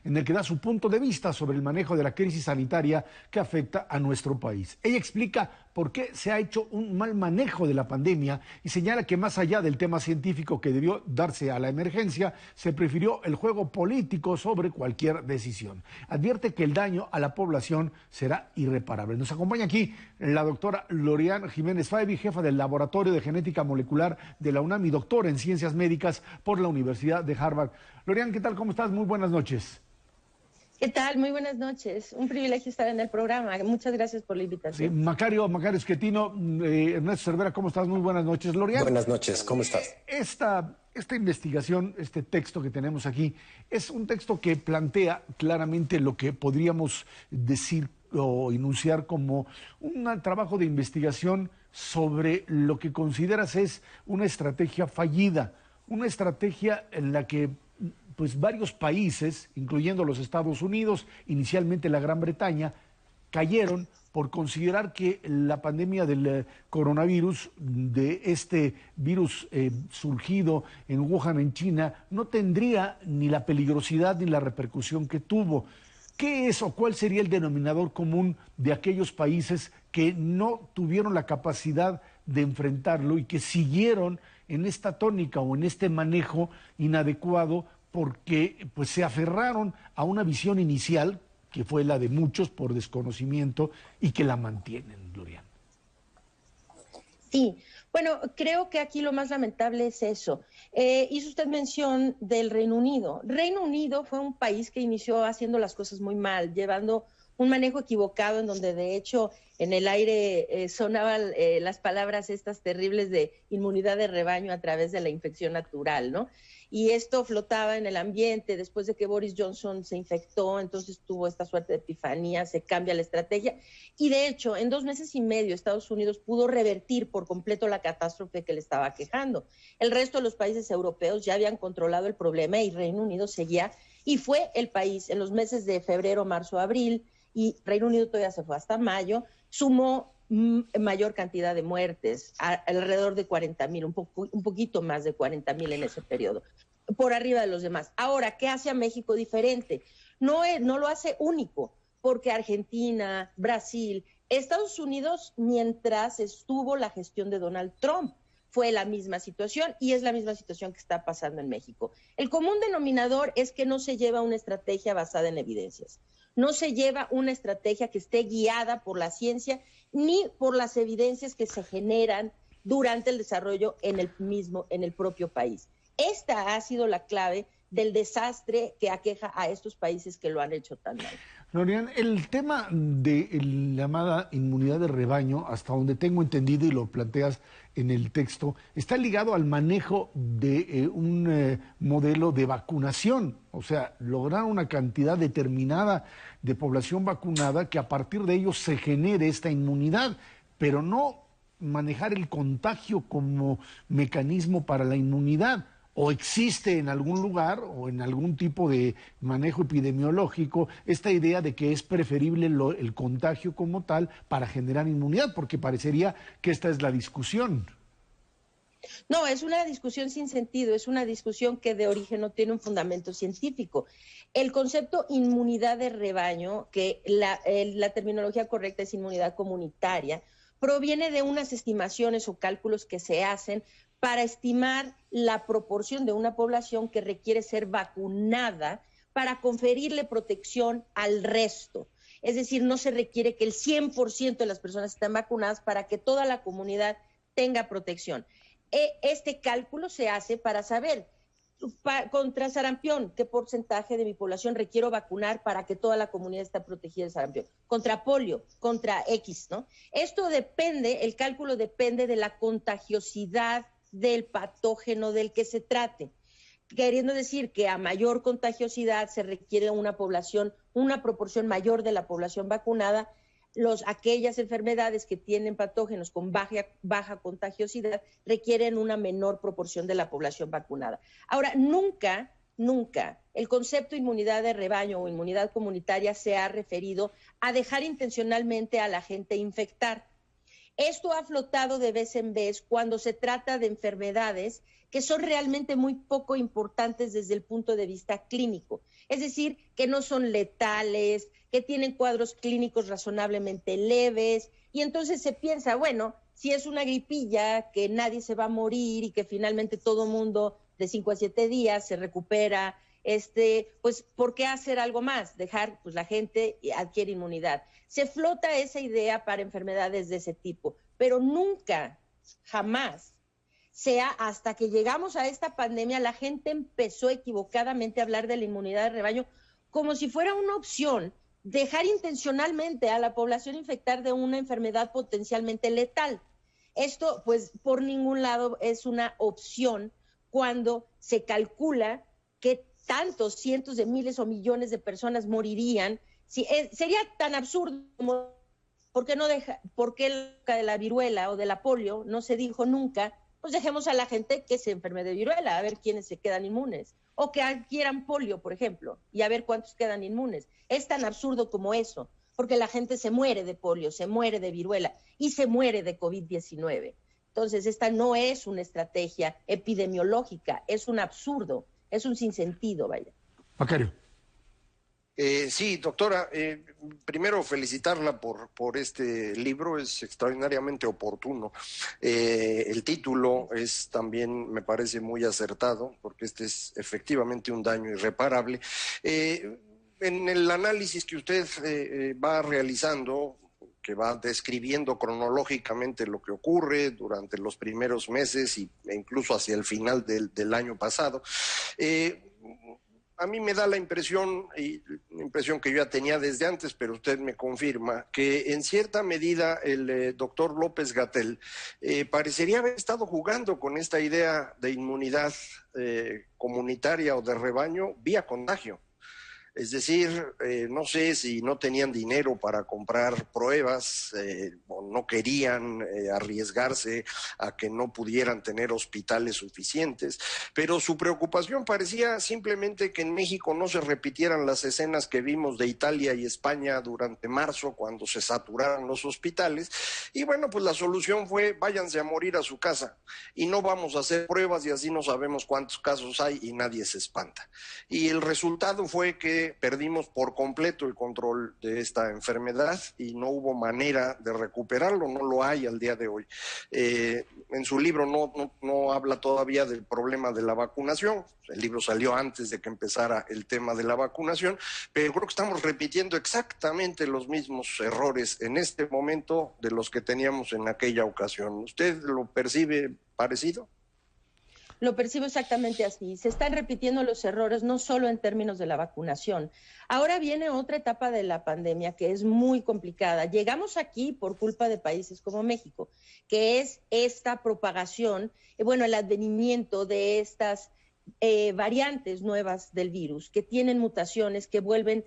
en el que da su punto de vista sobre el manejo de la crisis sanitaria que afecta a nuestro país. Ella explica por qué se ha hecho un mal manejo de la pandemia y señala que más allá del tema científico que debió darse a la emergencia, se prefirió el juego político sobre cualquier decisión. Advierte que el daño a la población será irreparable. Nos acompaña aquí la doctora Lorian Jiménez Faibi, jefa del Laboratorio de Genética Molecular de la UNAM y doctora en Ciencias Médicas por la Universidad de Harvard. Lorian, ¿qué tal? ¿Cómo estás? Muy buenas noches. ¿Qué tal? Muy buenas noches. Un privilegio estar en el programa. Muchas gracias por la invitación. Sí, Macario Esquetino, Ernesto Cervera, ¿cómo estás? Muy buenas noches. Lorian. Buenas noches, ¿cómo estás? Esta investigación, este texto que tenemos aquí, es un texto que plantea claramente lo que podríamos decir o enunciar como un trabajo de investigación sobre lo que consideras es una estrategia fallida, una estrategia en la que pues varios países, incluyendo los Estados Unidos, inicialmente la Gran Bretaña, cayeron por considerar que la pandemia del coronavirus, de este virus surgido en Wuhan, en China, no tendría ni la peligrosidad ni la repercusión que tuvo. ¿Qué es o cuál sería el denominador común de aquellos países que no tuvieron la capacidad de enfrentarlo y que siguieron en esta tónica o en este manejo inadecuado porque pues, se aferraron a una visión inicial que fue la de muchos por desconocimiento y que la mantienen, Lorian? Sí, bueno, creo que aquí lo más lamentable es eso. Hizo usted mención del Reino Unido. Reino Unido fue un país que inició haciendo las cosas muy mal, llevando un manejo equivocado en donde de hecho en el aire sonaban las palabras estas terribles de inmunidad de rebaño a través de la infección natural, ¿no? Y esto flotaba en el ambiente después de que Boris Johnson se infectó, entonces tuvo esta suerte de epifanía, se cambia la estrategia y de hecho en 2 meses y medio Estados Unidos pudo revertir por completo la catástrofe que le estaba aquejando. El resto de los países europeos ya habían controlado el problema y Reino Unido seguía y fue el país en los meses de febrero, marzo, abril, y Reino Unido todavía se fue hasta mayo, sumó mayor cantidad de muertes, alrededor de 40,000, un poquito más de 40,000 en ese periodo, por arriba de los demás. Ahora, ¿qué hace a México diferente? No lo hace único, porque Argentina, Brasil, Estados Unidos, mientras estuvo la gestión de Donald Trump, fue la misma situación y es la misma situación que está pasando en México. El común denominador es que no se lleva una estrategia basada en evidencias. No se lleva una estrategia que esté guiada por la ciencia ni por las evidencias que se generan durante el desarrollo en el propio país. Esta ha sido la clave del desastre que aqueja a estos países que lo han hecho tan mal. Lorian, el tema de la llamada inmunidad de rebaño, hasta donde tengo entendido y lo planteas en el texto, está ligado al manejo de un modelo de vacunación, o sea, lograr una cantidad determinada de población vacunada que a partir de ello se genere esta inmunidad, pero no manejar el contagio como mecanismo para la inmunidad. ¿O existe en algún lugar o en algún tipo de manejo epidemiológico esta idea de que es preferible el contagio como tal para generar inmunidad? Porque parecería que esta es la discusión. No, es una discusión sin sentido, es una discusión que de origen no tiene un fundamento científico. El concepto inmunidad de rebaño, que la terminología correcta es inmunidad comunitaria, proviene de unas estimaciones o cálculos que se hacen para estimar la proporción de una población que requiere ser vacunada para conferirle protección al resto. Es decir, no se requiere que el 100% de las personas estén vacunadas para que toda la comunidad tenga protección. Este cálculo se hace para saber contra sarampión, ¿qué porcentaje de mi población requiero vacunar para que toda la comunidad esté protegida de sarampión? Contra polio, contra X, ¿no? Esto depende, el cálculo depende de la contagiosidad del patógeno del que se trate, queriendo decir que a mayor contagiosidad se requiere una proporción mayor de la población vacunada. Aquellas enfermedades que tienen patógenos con baja contagiosidad requieren una menor proporción de la población vacunada. Ahora, nunca el concepto de inmunidad de rebaño o inmunidad comunitaria se ha referido a dejar intencionalmente a la gente infectar. Esto ha flotado de vez en vez cuando se trata de enfermedades que son realmente muy poco importantes desde el punto de vista clínico, es decir, que no son letales, que tienen cuadros clínicos razonablemente leves, y entonces se piensa, bueno, si es una gripilla, que nadie se va a morir y que finalmente todo mundo de 5 a 7 días se recupera, pues, ¿por qué hacer algo más? Dejar, pues, la gente adquiere inmunidad. Se flota esa idea para enfermedades de ese tipo, pero nunca, jamás, sea hasta que llegamos a esta pandemia, la gente empezó equivocadamente a hablar de la inmunidad de rebaño como si fuera una opción, dejar intencionalmente a la población infectar de una enfermedad potencialmente letal. Esto, pues, por ningún lado es una opción cuando se calcula que tantos cientos de miles o millones de personas morirían. Sería tan absurdo como ¿por qué de la viruela o de la polio no se dijo nunca? Pues dejemos a la gente que se enferme de viruela, a ver quiénes se quedan inmunes. O que adquieran polio, por ejemplo, y a ver cuántos quedan inmunes. Es tan absurdo como eso, porque la gente se muere de polio, se muere de viruela y se muere de COVID-19. Entonces, esta no es una estrategia epidemiológica, es un absurdo, es un sinsentido, vaya. Macario. Sí, doctora, primero felicitarla por este libro, es extraordinariamente oportuno. El título es también, me parece muy acertado, porque este es efectivamente un daño irreparable. En el análisis que usted va realizando, que va describiendo cronológicamente lo que ocurre durante los primeros meses e incluso hacia el final del año pasado, a mí me da la impresión, y la impresión que yo ya tenía desde antes, pero usted me confirma, que en cierta medida el doctor López-Gatell parecería haber estado jugando con esta idea de inmunidad comunitaria o de rebaño vía contagio. Es decir, no sé si no tenían dinero para comprar pruebas o no querían arriesgarse a que no pudieran tener hospitales suficientes, pero su preocupación parecía simplemente que en México no se repitieran las escenas que vimos de Italia y España durante marzo, cuando se saturaron los hospitales, y bueno, pues la solución fue váyanse a morir a su casa y no vamos a hacer pruebas y así no sabemos cuántos casos hay y nadie se espanta. Y el resultado fue que perdimos por completo el control de esta enfermedad y no hubo manera de recuperarlo, no lo hay al día de hoy. En su libro no habla todavía del problema de la vacunación, el libro salió antes de que empezara el tema de la vacunación, pero creo que estamos repitiendo exactamente los mismos errores en este momento de los que teníamos en aquella ocasión. ¿Usted lo percibe parecido? Lo percibo exactamente así. Se están repitiendo los errores, no solo en términos de la vacunación. Ahora viene otra etapa de la pandemia que es muy complicada. Llegamos aquí por culpa de países como México, que es esta propagación, el advenimiento de estas variantes nuevas del virus, que tienen mutaciones que vuelven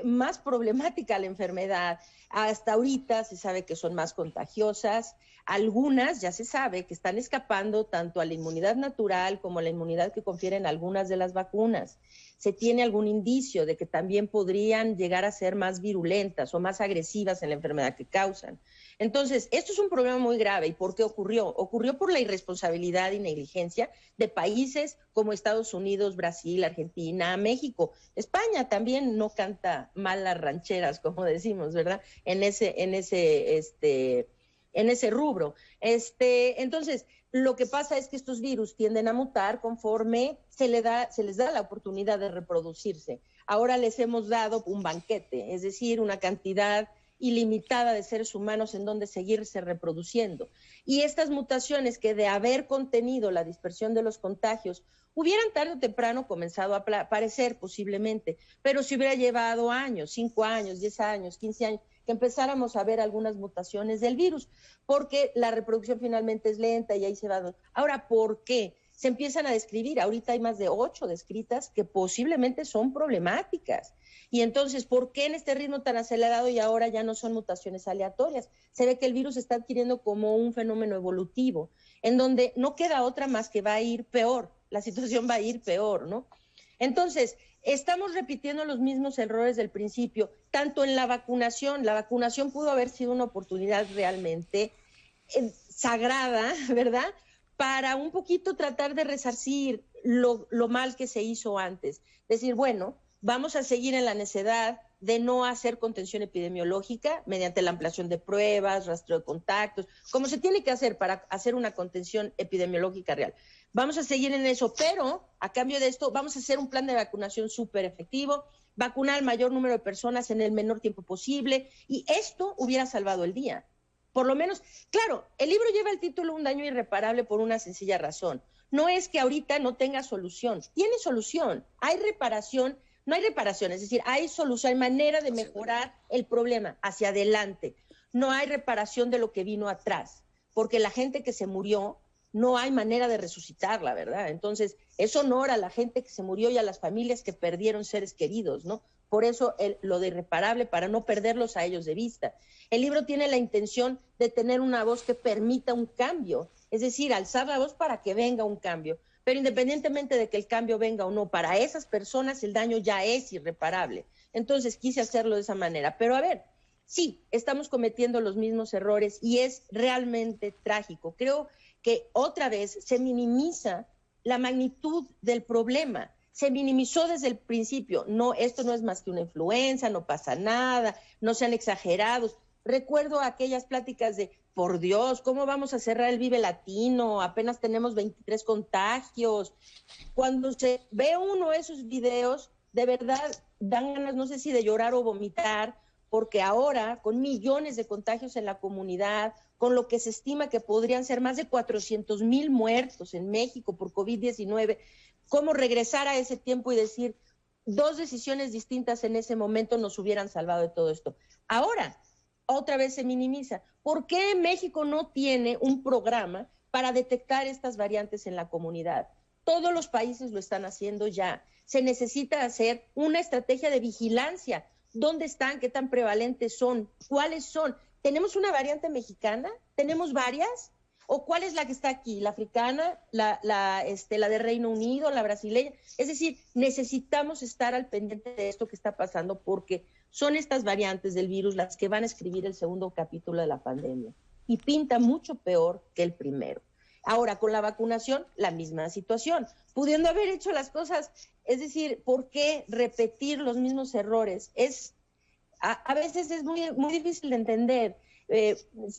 más problemática la enfermedad. Hasta ahorita se sabe que son más contagiosas. Algunas ya se sabe que están escapando tanto a la inmunidad natural como a la inmunidad que confieren algunas de las vacunas. Se tiene algún indicio de que también podrían llegar a ser más virulentas o más agresivas en la enfermedad que causan. Entonces, esto es un problema muy grave. ¿Y por qué ocurrió? Ocurrió por la irresponsabilidad y negligencia de países como Estados Unidos, Brasil, Argentina, México. España también no canta mal las rancheras, como decimos, ¿verdad? En ese rubro. Entonces, lo que pasa es que estos virus tienden a mutar conforme se les da la oportunidad de reproducirse. Ahora les hemos dado un banquete, es decir, una cantidad ilimitada de seres humanos en donde seguirse reproduciendo. Y estas mutaciones que de haber contenido la dispersión de los contagios hubieran tarde o temprano comenzado a aparecer posiblemente, pero si hubiera llevado años, 5 años, 10 años, 15 años, que empezáramos a ver algunas mutaciones del virus, porque la reproducción finalmente es lenta y ahí se va. Ahora, ¿por qué? Se empiezan a describir, ahorita hay más de 8 descritas que posiblemente son problemáticas. Y entonces, ¿por qué en este ritmo tan acelerado y ahora ya no son mutaciones aleatorias? Se ve que el virus está adquiriendo como un fenómeno evolutivo, en donde no queda otra más que va a ir peor, la situación va a ir peor, ¿no? Entonces, estamos repitiendo los mismos errores del principio, tanto en la vacunación. La vacunación pudo haber sido una oportunidad realmente sagrada, ¿verdad?, para un poquito tratar de resarcir lo mal que se hizo antes. Decir, bueno, vamos a seguir en la necedad de no hacer contención epidemiológica mediante la ampliación de pruebas, rastreo de contactos, como se tiene que hacer para hacer una contención epidemiológica real. Vamos a seguir en eso, pero a cambio de esto vamos a hacer un plan de vacunación súper efectivo, vacunar al mayor número de personas en el menor tiempo posible, y esto hubiera salvado el día. Por lo menos, claro, el libro lleva el título Un daño irreparable por una sencilla razón. No es que ahorita no tenga solución, tiene solución, hay reparación. No hay reparación, es decir, hay solución, hay manera de mejorar el problema hacia adelante. No hay reparación de lo que vino atrás, porque la gente que se murió, no hay manera de resucitarla, ¿verdad? Entonces, es honor a la gente que se murió y a las familias que perdieron seres queridos, ¿no? Por eso lo de irreparable, para no perderlos a ellos de vista. El libro tiene la intención de tener una voz que permita un cambio, es decir, alzar la voz para que venga un cambio. Pero independientemente de que el cambio venga o no, para esas personas el daño ya es irreparable. Entonces quise hacerlo de esa manera. Pero a ver, sí, estamos cometiendo los mismos errores y es realmente trágico. Creo que otra vez se minimiza la magnitud del problema. Se minimizó desde el principio. No, esto no es más que una influenza, no pasa nada, no sean exagerados. Recuerdo aquellas pláticas de, por Dios, ¿cómo vamos a cerrar el Vive Latino? Apenas tenemos 23 contagios. Cuando se ve uno esos videos, de verdad dan ganas, no sé si de llorar o vomitar, porque ahora, con millones de contagios en la comunidad, con lo que se estima que podrían ser más de 400,000 muertos en México por COVID-19, ¿cómo regresar a ese tiempo y decir, 2 decisiones distintas en ese momento nos hubieran salvado de todo esto? Ahora, otra vez se minimiza. ¿Por qué México no tiene un programa para detectar estas variantes en la comunidad? Todos los países lo están haciendo ya. Se necesita hacer una estrategia de vigilancia. ¿Dónde están? ¿Qué tan prevalentes son? ¿Cuáles son? ¿Tenemos una variante mexicana? ¿Tenemos varias? ¿O cuál es la que está aquí? ¿La africana? ¿La de Reino Unido? ¿La brasileña? Es decir, necesitamos estar al pendiente de esto que está pasando porque son estas variantes del virus las que van a escribir el segundo capítulo de la pandemia. Y pinta mucho peor que el primero. Ahora, con la vacunación, la misma situación. Pudiendo haber hecho las cosas, es decir, ¿por qué repetir los mismos errores? A veces es muy, muy difícil de entender.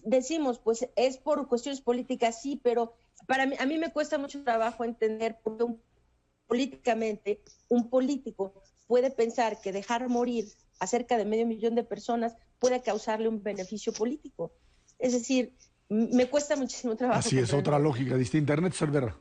Decimos, pues es por cuestiones políticas, sí, pero a mí me cuesta mucho trabajo entender por qué políticamente un político puede pensar que dejar morir a cerca de 500,000 de personas puede causarle un beneficio político. Es decir, me cuesta muchísimo trabajo. Así es, otra lógica distinta. Ernesto Cervera.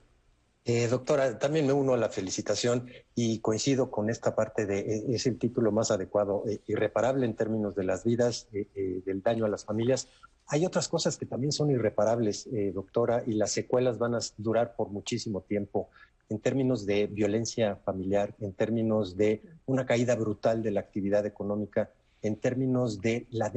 Doctora, también me uno a la felicitación y coincido con esta parte de, es el título más adecuado, irreparable en términos de las vidas, del daño a las familias. Hay otras cosas que también son irreparables, doctora, y las secuelas van a durar por muchísimo tiempo en términos de violencia familiar, en términos de una caída brutal de la actividad económica, en términos de la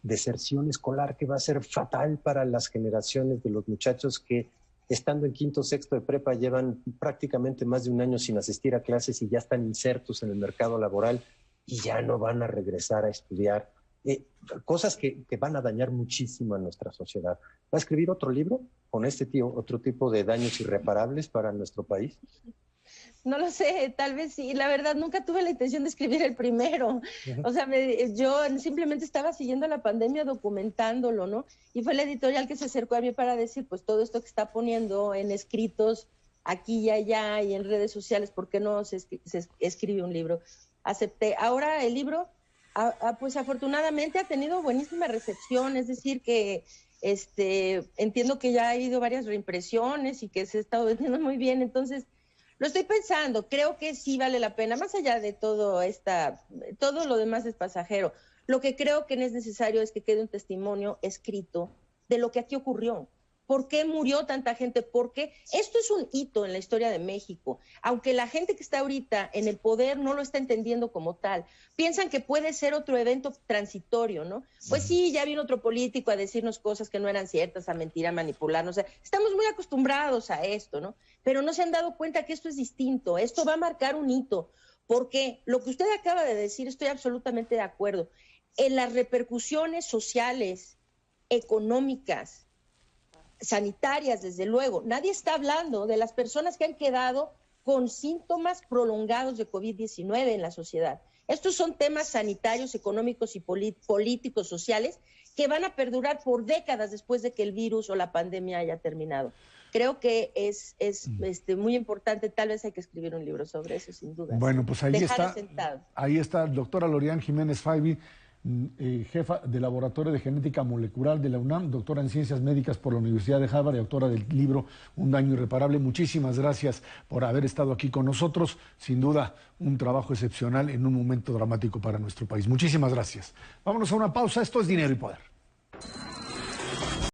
deserción escolar, que va a ser fatal para las generaciones de los muchachos que, estando en quinto, sexto de prepa, llevan prácticamente más de un año sin asistir a clases y ya están insertos en el mercado laboral y ya no van a regresar a estudiar. Cosas que van a dañar muchísimo a nuestra sociedad. ¿Va a escribir otro libro con otro tipo de daños irreparables para nuestro país? No lo sé, tal vez sí. La verdad, nunca tuve la intención de escribir el primero. O sea, yo simplemente estaba siguiendo la pandemia, documentándolo, ¿no? Y fue la editorial que se acercó a mí para decir, pues todo esto que está poniendo en escritos aquí y allá y en redes sociales, ¿por qué no se escribe un libro? Acepté. Ahora el libro, pues afortunadamente ha tenido buenísima recepción, es decir que entiendo que ya ha habido varias reimpresiones y que se ha estado vendiendo muy bien, entonces lo estoy pensando, creo que sí vale la pena, más allá de todo lo demás es pasajero. Lo que creo que es necesario es que quede un testimonio escrito de lo que aquí ocurrió. ¿Por qué murió tanta gente? Porque esto es un hito en la historia de México. Aunque la gente que está ahorita en el poder no lo está entendiendo como tal, piensan que puede ser otro evento transitorio, ¿no? Pues sí, ya vino otro político a decirnos cosas que no eran ciertas, a mentir, a manipularnos. O sea, estamos muy acostumbrados a esto, ¿no? Pero no se han dado cuenta que esto es distinto. Esto va a marcar un hito. Porque lo que usted acaba de decir, estoy absolutamente de acuerdo. En las repercusiones sociales, económicas, sanitarias, desde luego. Nadie está hablando de las personas que han quedado con síntomas prolongados de COVID-19 en la sociedad. Estos son temas sanitarios, económicos y políticos, sociales, que van a perdurar por décadas después de que el virus o la pandemia haya terminado. Creo que es muy importante, tal vez hay que escribir un libro sobre eso, sin duda. Bueno, pues ahí está, doctora Lorian Jiménez Faibi, jefa del Laboratorio de Genética Molecular de la UNAM, doctora en Ciencias Médicas por la Universidad de Harvard y autora del libro Un daño irreparable. Muchísimas gracias por haber estado aquí con nosotros. Sin duda, un trabajo excepcional en un momento dramático para nuestro país. Muchísimas gracias. Vámonos a una pausa. Esto es Dinero y Poder.